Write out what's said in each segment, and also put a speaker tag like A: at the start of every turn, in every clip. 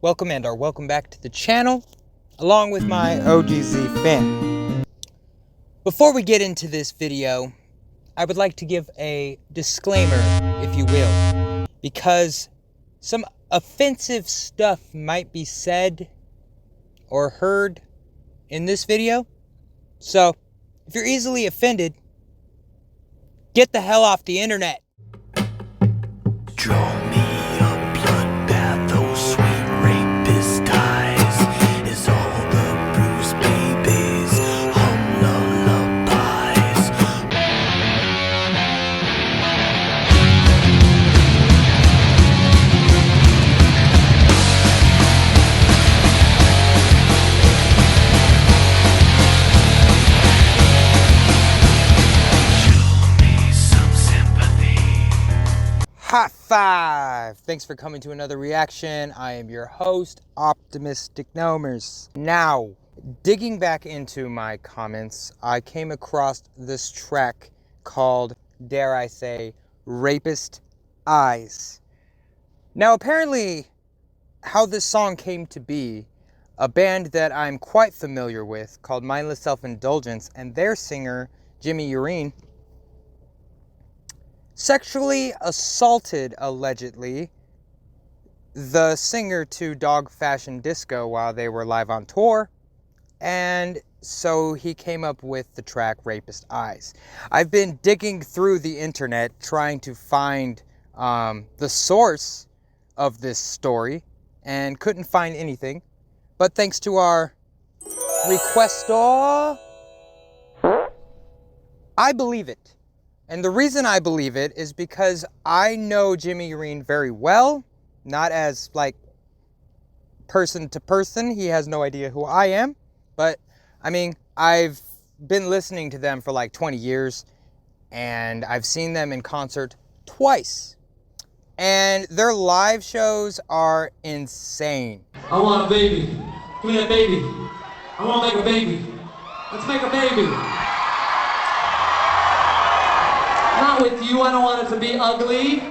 A: welcome and welcome back to the channel, along with my OGZ fam. Before we get into this video, I would like to give a disclaimer, if you will, because some offensive stuff might be said or heard in this video. So, if you're easily offended, get the hell off the internet.
B: Draw me a bloodbath, those sweet rapist ties. Is all the bruised babies hum lullabies. Show me some sympathy.
A: High five! Thanks for coming to another reaction. I am your host, Optimistic Gnomers. Now, digging back into my comments, I came across this track called, dare I say, Rapist Eyes. Now, apparently, how this song came to be, a band that I'm quite familiar with called Mindless Self Indulgence, and their singer, Jimmy Urine, sexually assaulted, allegedly, the singer to Dog Fashion Disco while they were live on tour, and so he came up with the track Rapist Eyes. I've been digging through the internet trying to find the source of this story and couldn't find anything, but thanks to our requestor, I believe it. And the reason I believe it is because I know Jimmy Urine very well, not as, like, person to person. He has no idea who I am. But, I mean, I've been listening to them for like 20 years, and I've seen them in concert twice. And their live shows are insane.
C: I want a baby. Give me that baby. I want to make a baby. Let's make a baby. Not with you, I don't want it to be ugly.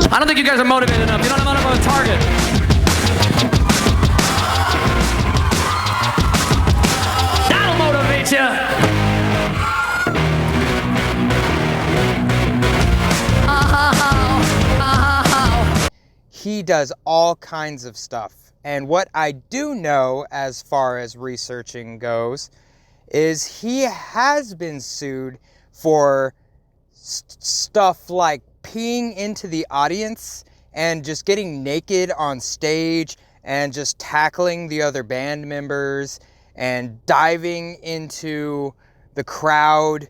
C: I don't think you guys are motivated enough. You don't have enough of a target. That'll motivate you.
A: He does all kinds of stuff. And what I do know as far as researching goes is he has been sued for stuff like peeing into the audience and just getting naked on stage and just tackling the other band members and diving into the crowd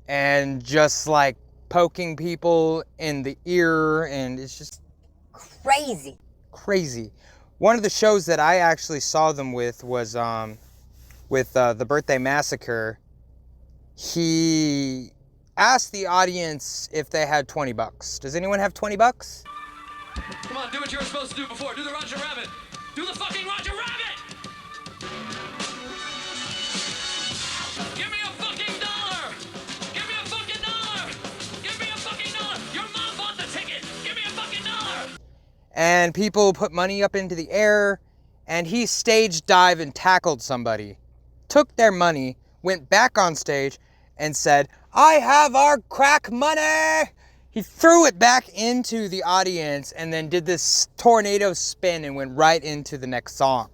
A: and just like poking people in the ear, and it's just crazy. One of the shows that I actually saw them with was with the Birthday Massacre. He asked the audience if they had $20. Does anyone have $20?
C: Come on, do what you were supposed to do before. Do the Roger Rabbit. Do the fucking Roger Rabbit! Give me a fucking dollar! Give me a fucking dollar! Give me a fucking dollar! Your mom bought the ticket! Give me a fucking dollar!
A: And people put money up into the air, and he stage dived and tackled somebody, took their money, went back on stage, and said, "I have our crack money!" He threw it back into the audience and then did this tornado spin and went right into the next song.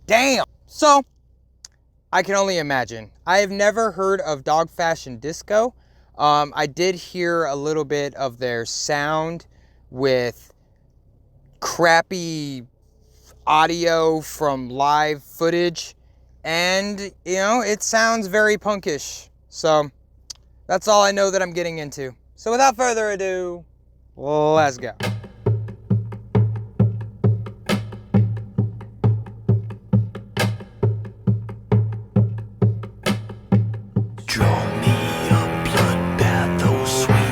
A: Damn! So, I can only imagine. I have never heard of Dog Fashion Disco. I did hear a little bit of their sound with crappy audio from live footage, and, you know, it sounds very punkish. So, that's all I know that I'm getting into. So, without further ado, let's go.
B: Draw me a bloodbath, those sweet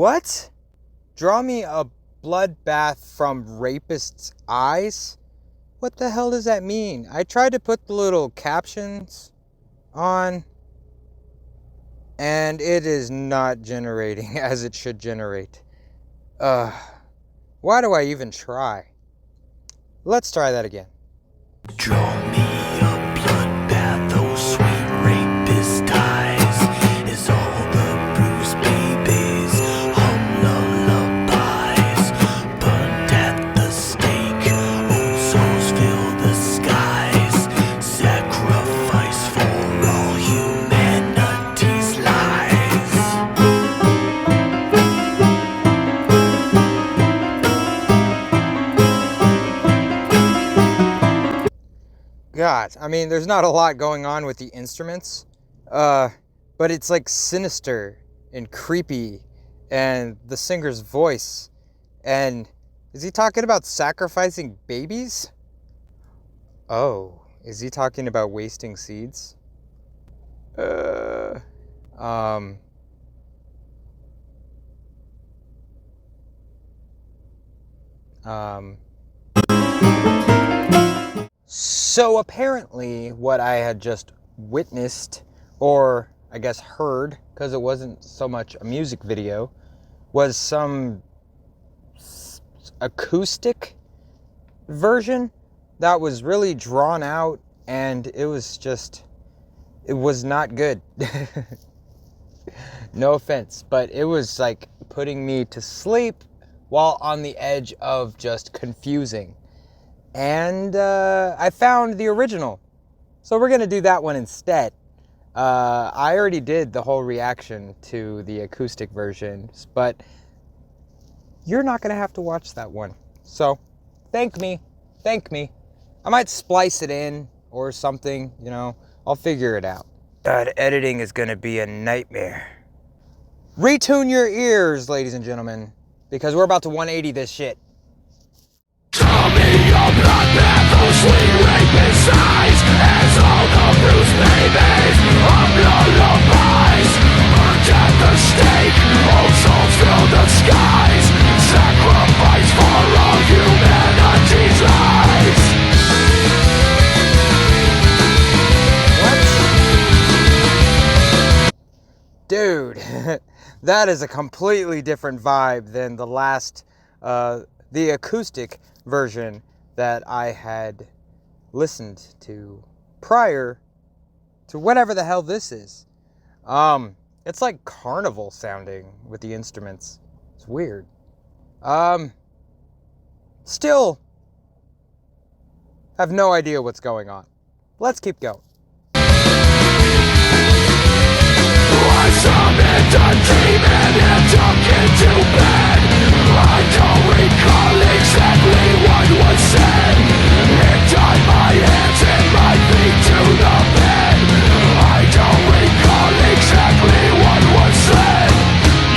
A: What? Draw me a bloodbath from Rapist's eyes? What the hell does that mean? I tried to put the little captions on, and it is not generating as it should generate. Why do I even try? Let's try that again.
B: Draw me a bloodbath, those sweet rapist ties is all the bruised babies, hum lullabies, burned at the stake, old souls fill the skies, sacrifice for all humanity's lies.
A: God, I mean, there's not a lot going on with the instruments, but it's like sinister and creepy, and the singer's voice. And is he talking about sacrificing babies? Oh, is he talking about wasting seeds? So apparently what I had just witnessed, or I guess heard, because it wasn't so much a music video, was some acoustic version that was really drawn out, and it was not good. No offense, but it was like putting me to sleep while on the edge of just confusing. And I found the original, so we're gonna do that one instead. I already did the whole reaction to the acoustic versions, but you're not gonna have to watch that one. So thank me. I might splice it in or something, you know, I'll figure it out. God, editing is gonna be a nightmare. Retune your ears, ladies and gentlemen, because we're about to 180 this shit.
B: Draw me a bloodbath, those sweet rapist eyes as all the bruised babies of lullabies, burned at the stake, old souls fill the skies, sacrifice for all humanity's lives.
A: Dude, that is a completely different vibe than the last, the acoustic version that I had listened to prior to whatever the hell this is. It's like carnival sounding with the instruments. It's weird. Still have no idea what's going on. Let's keep going.
B: I summoned a demon and took it to bed. I don't recall exactly what was said. It tied my hands and my feet to the bed. I don't recall exactly what was said.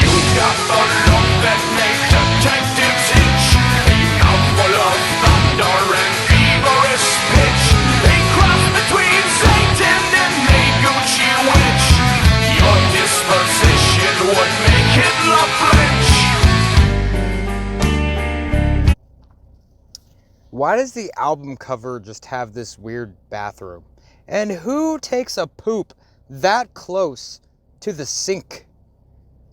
B: You got the look that makes detectives itch. A mouth full of thunder and feverish pitch. A cross between Satan and a Gucci witch. Your disposition would make Hitler flinch.
A: Why does the album cover just have this weird bathroom? And who takes a poop that close to the sink?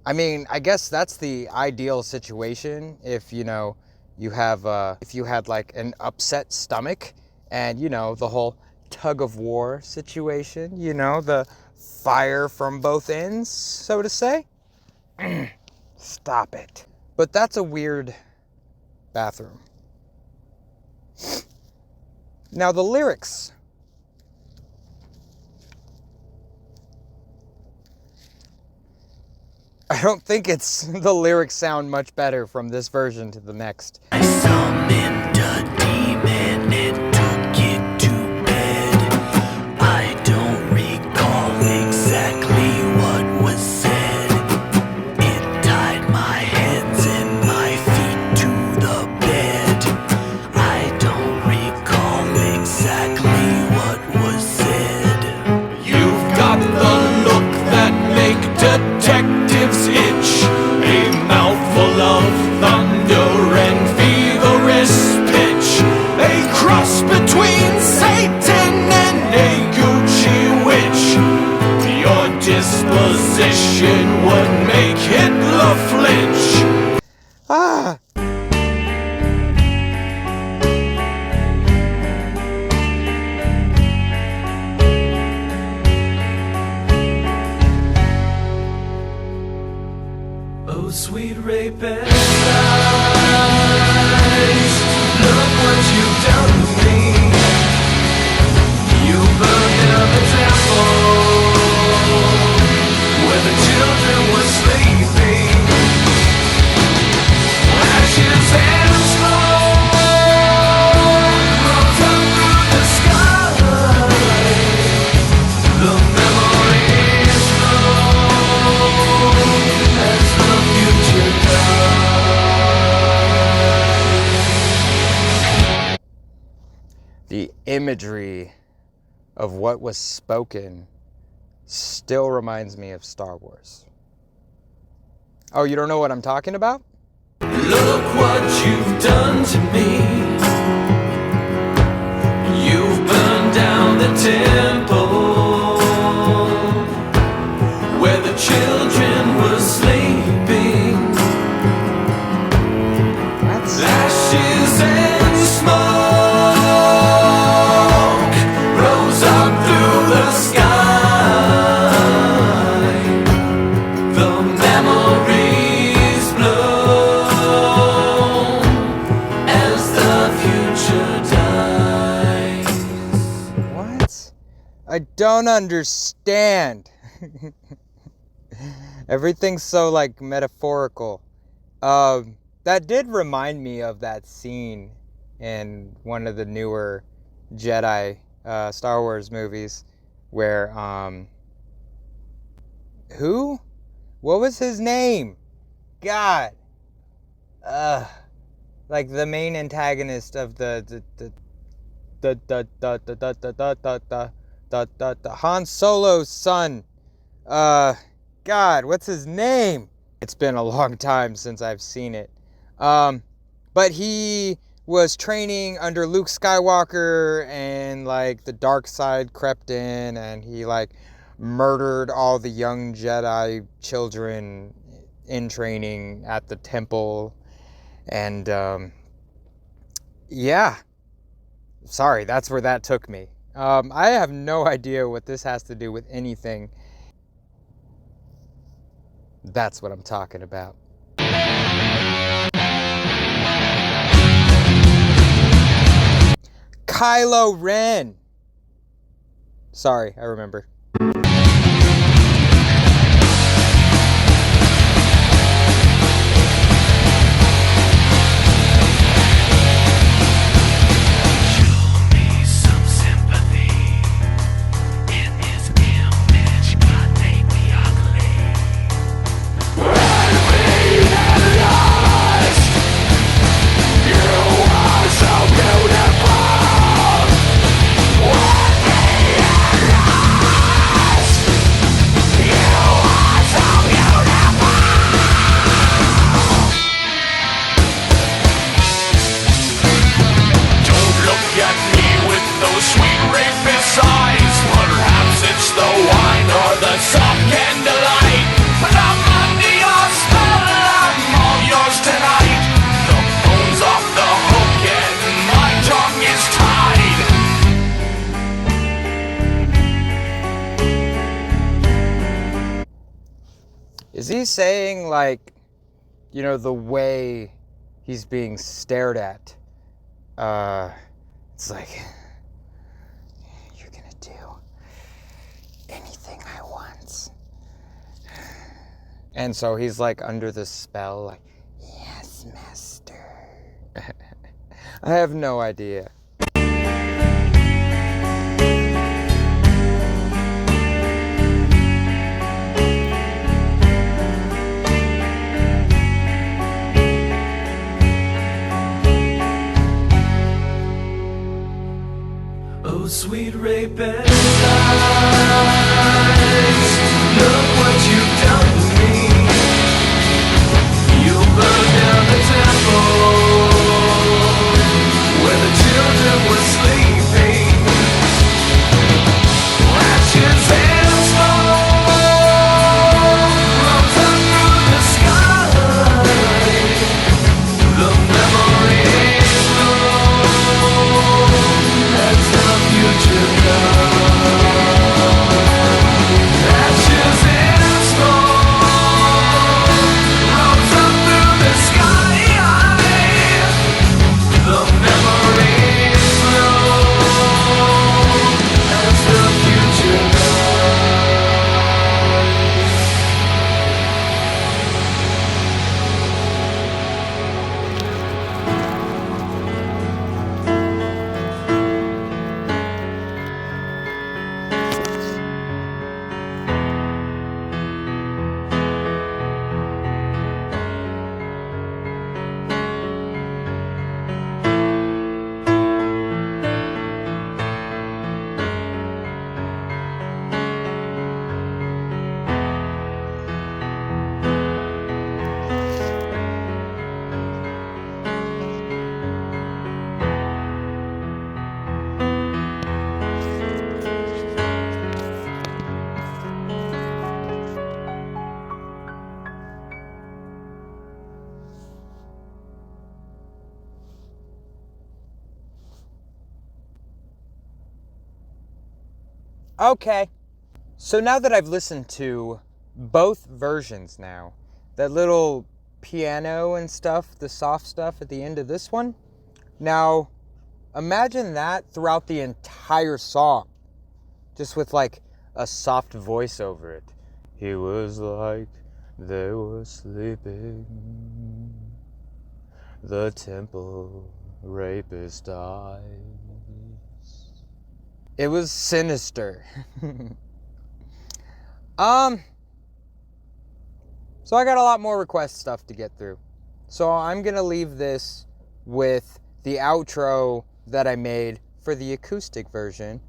A: I mean, I guess that's the ideal situation if, you know, you have, if you had like an upset stomach and, you know, the whole tug of war situation, you know, the fire from both ends, so to say. Stop it. But that's a weird bathroom. Now the lyrics. I don't think the lyrics sound much better from this version to the next.
B: I summoned a demon and took it to bed. I don't recall exactly what was said. It tied my hands and my feet to the bed. I don't recall exactly what was said. You've got the look that make detectives itch. A mouth disposition would make Hitler flinch.
A: Ah!
B: Oh, sweet rapist, look what you've done to me. You burned down the temple where the children were sleeping. Ashes and smoke rose up through the sky. The memories flow as the future dies.
A: The imagery of what was spoken still reminds me of Star Wars. Oh, you don't know what I'm talking about?
B: Look what you've done to me. You've burned down the temple where the children were sleeping.
A: That's
B: Ashes and smoke rose up through the sky. The memories blow as the future dies.
A: what? I don't understand. Everything's so like metaphorical. That did remind me of that scene in one of the newer Jedi Star Wars movies where who? What was his name? God. Like the main antagonist of the Han Solo's son. God, what's his name? It's been a long time since I've seen it. But he was training under Luke Skywalker, and like the dark side crept in, and he like murdered all the young Jedi children in training at the temple. And yeah, sorry, that's where that took me. I have no idea what this has to do with anything. That's what I'm talking about. Kylo Ren. Sorry, I remember. Is he saying, like, you know, the way he's being stared at? It's like, you're gonna do anything I want. And so he's like under the spell, like, yes, master. I have no idea.
B: Oh, sweet rapist, look what you've done to me. You burned down the temple where the children
A: Okay. So now that I've listened to both versions now, that little piano and stuff, the soft stuff at the end of this one, now imagine that throughout the entire song, just with like a soft voice over it. He was like they were sleeping, the temple rapist eyes. It was sinister. So I got a lot more request stuff to get through. So I'm gonna leave this with the outro that I made for the acoustic version,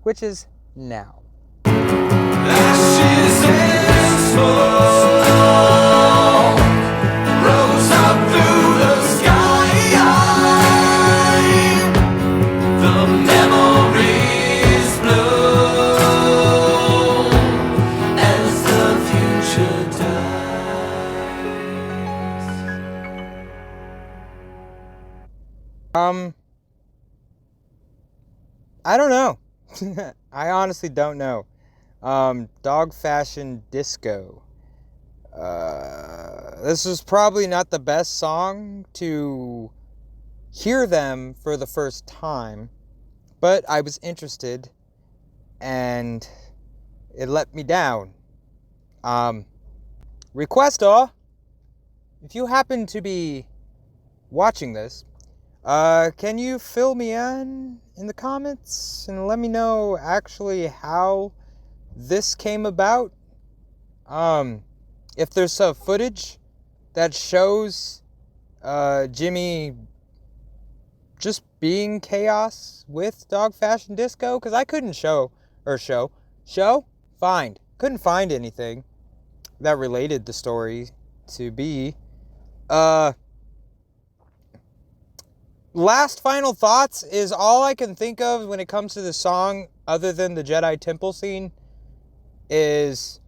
A: which is now.
B: Ashes and smoke rose up through the sky. The memories blow as the future dies.
A: I don't know. I honestly don't know. Dog Fashion Disco. This is probably not the best song to hear them for the first time, but I was interested and it let me down. Requestor, if you happen to be watching this, can you fill me in the comments and let me know actually how this came about? If there's some footage that shows Jimmy just being chaos with Dog Fashion Disco, because I couldn't couldn't find anything that related the story to be. Last final thoughts is all I can think of when it comes to the song, other than the Jedi Temple scene, is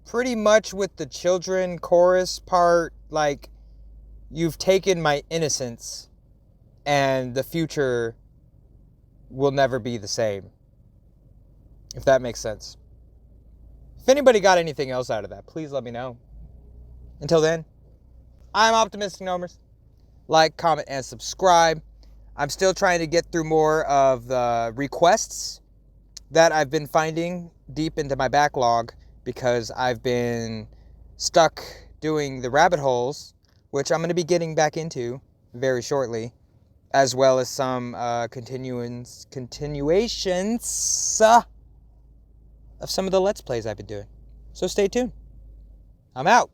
A: pretty much with the children chorus part, like, you've taken my innocence and the future will never be the same. If that makes sense. If anybody got anything else out of that, please let me know. Until then, I'm Optimistic Gnomers. Like, comment, and subscribe. I'm still trying to get through more of the requests that I've been finding deep into my backlog because I've been stuck doing the rabbit holes, which I'm going to be getting back into very shortly, as well as some continuations of some of the Let's Plays I've been doing. So stay tuned. I'm out.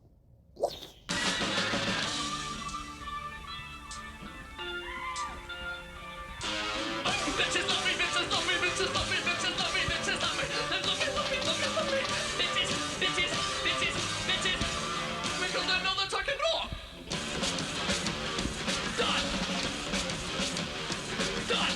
C: Bitches love me, bitches love me, bitches love me, bitches love me, bitches love me. And love me, love me, love me, love me. Bitches, bitches, bitches, bitches. Because they know that I can rock. Done. Done.